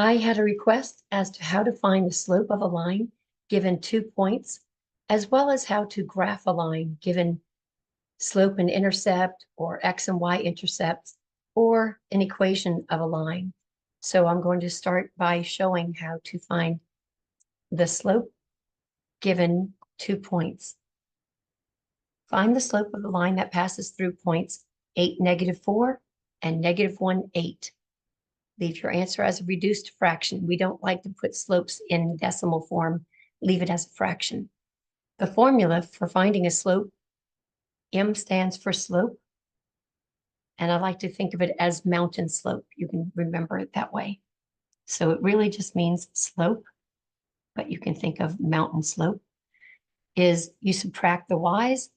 I had a request as to how to find the slope of a line given 2 points, as well as how to graph a line given slope and intercept, or x and y intercepts, or an equation of a line. So I'm going to start by showing how to find the slope given 2 points. Find the slope of the line that passes through points 8, -4, and -1, 8. Leave your answer as a reduced fraction. We don't like to put slopes in decimal form. Leave it as a fraction. The formula for finding a slope, M stands for slope, and I like to think of it as mountain slope. You can remember it that way. So it really just means slope, but you can think of mountain slope, is you subtract the y's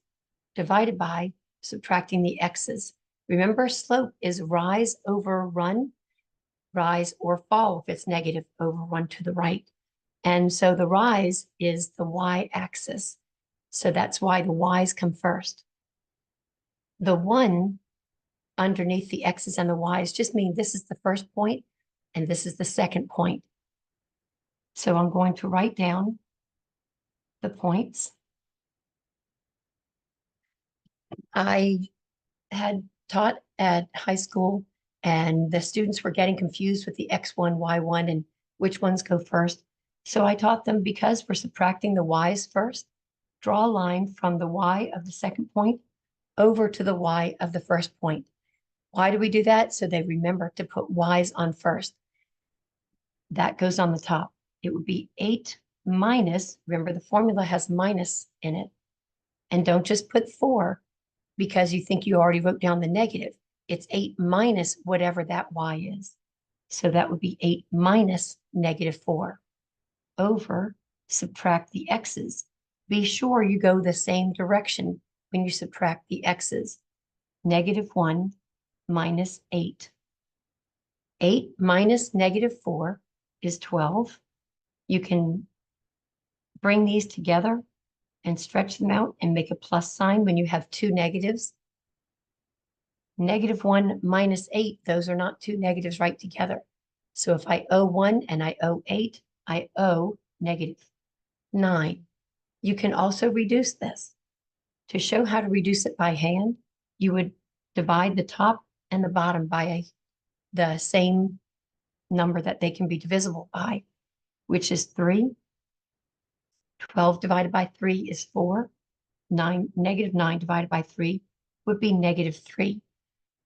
divided by subtracting the x's. Remember, slope is rise over run, rise or fall if it's negative over run to the right. And so the rise is the y-axis. So that's why the y's come first. The 1 underneath the x's and the y's just mean this is the first point and this is the second point. So I'm going to write down the points. I had taught at high school, and the students were getting confused with the x1, y1, and which ones go first. So I taught them, because we're subtracting the y's first, draw a line from the y of the second point over to the y of the first point. Why do we do that? So they remember to put y's on first. That goes on the top. It would be 8 minus, remember the formula has minus in it, and don't just put 4 because you think you already wrote down the negative. It's 8 minus whatever that y is. So that would be 8 minus -4 over, subtract the x's. Be sure you go the same direction when you subtract the x's. -1 minus 8. 8 minus -4 is 12. You can bring these together and stretch them out and make a plus sign when you have two negatives. -1 minus 8, those are not two negatives right together. So if I owe 1 and I owe 8, I owe -9. You can also reduce this. To show how to reduce it by hand, you would divide the top and the bottom by the same number that they can be divisible by, which is 3. 12 divided by 3 is 4. -9 divided by 3 would be -3.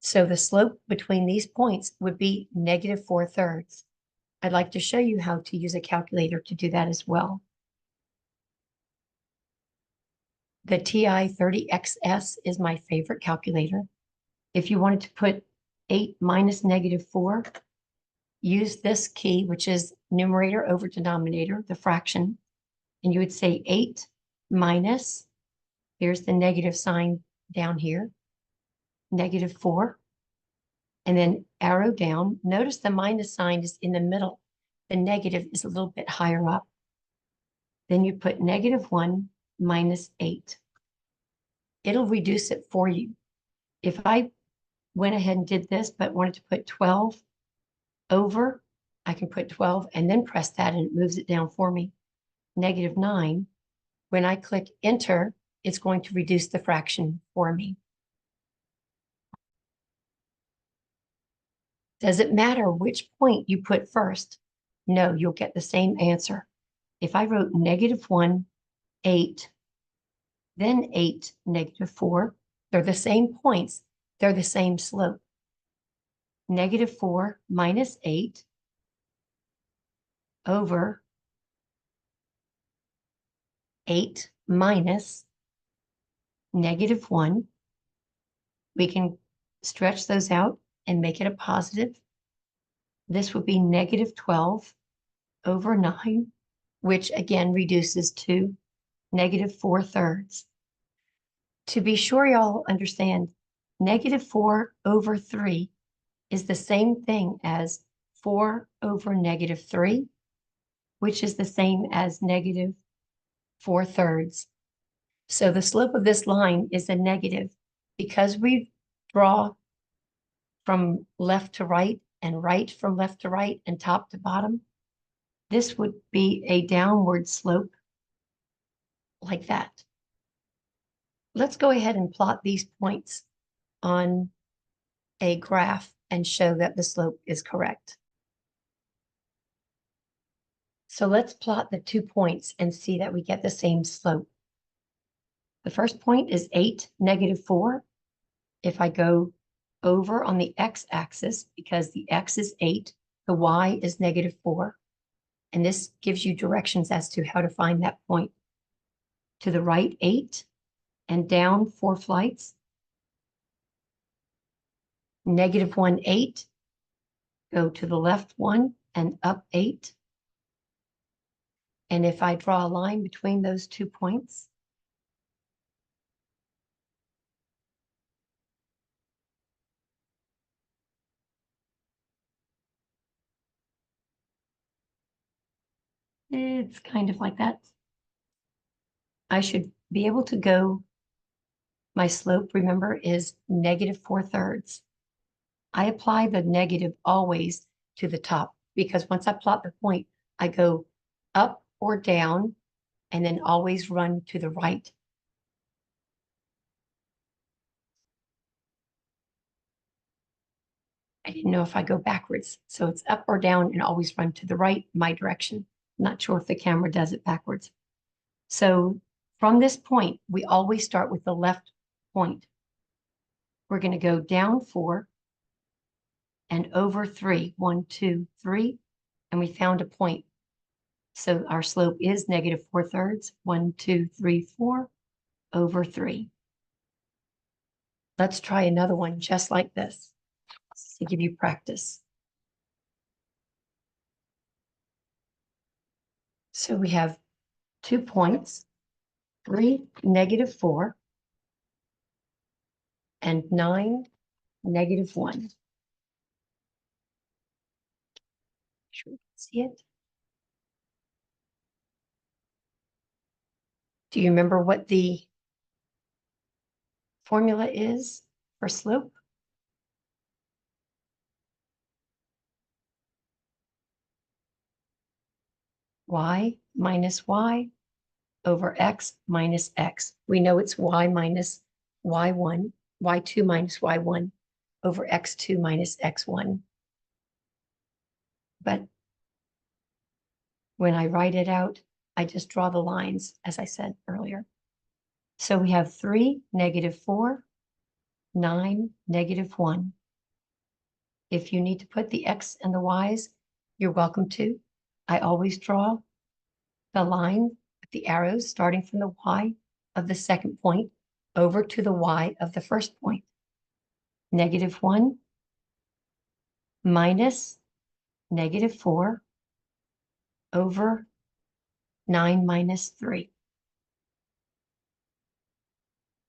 So the slope between these points would be -4/3. I'd like to show you how to use a calculator to do that as well. The TI-30XS is my favorite calculator. If you wanted to put 8 minus -4, use this key, which is numerator over denominator, the fraction, and you would say 8 minus, here's the negative sign down here, -4, and then arrow down. Notice the minus sign is in the middle. The negative is a little bit higher up. Then you put -1 minus 8. It'll reduce it for you. If I went ahead and did this, but wanted to put 12 over, I can put 12 and then press that and it moves it down for me. -9. When I click enter, it's going to reduce the fraction for me. Does it matter which point you put first? No, you'll get the same answer. If I wrote -1, 8, then 8, -4, they're the same points. They're the same slope. -4 minus 8 over 8 minus -1. We can stretch those out and make it a positive. This would be -12 over 9, which again reduces to -4/3. To be sure y'all understand, -4 over 3 is the same thing as 4 over -3, which is the same as -4/3. So the slope of this line is a negative. Because we draw from left to right, and right from left to right and top to bottom, this would be a downward slope like that. Let's go ahead and plot these points on a graph and show that the slope is correct. So let's plot the 2 points and see that we get the same slope. The first point is 8, -4. If I go over on the x-axis, because the x is 8, the y is -4, and this gives you directions as to how to find that point. To the right, 8, and down 4 flights. -1, 8. Go to the left 1 and up 8. And if I draw a line between those 2 points, it's kind of like that. I should be able to go, my slope, remember, is -4/3. I apply the negative always to the top, because once I plot the point, I go up or down and then always run to the right. I didn't know if I go backwards. So it's up or down and always run to the right, my direction. I'm not sure if the camera does it backwards. So from this point, we always start with the left point. We're going to go down 4 and over 3. 1, 2, 3. And we found a point. So our slope is -4/3. 1, 2, 3, 4 over 3. Let's try another one just like this to give you practice. So we have 2 points, 3, -4, and 9, -1. Sure you can see it. Do you remember what the formula is for slope? Y minus y over x minus x. We know it's y minus y1, y2 minus y1 over x2 minus x1. But when I write it out, I just draw the lines, as I said earlier. So we have 3, -4, 9, -1. If you need to put the x and the y's, you're welcome to. I always draw the line with the arrows starting from the y of the second point over to the y of the first point. -1 minus -4 over 9 minus 3.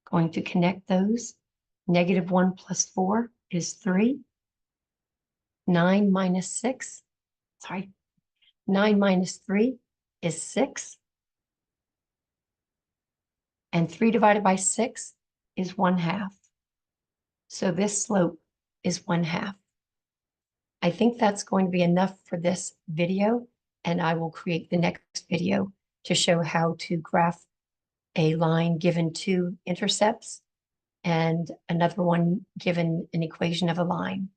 Going to connect those. -1 plus 4 is 3. 9 minus 6, 9 minus 3 is 6. And 3 divided by 6 is 1/2. So this slope is 1/2. I think that's going to be enough for this video, and I will create the next video to show how to graph a line given 2 intercepts and another one given an equation of a line.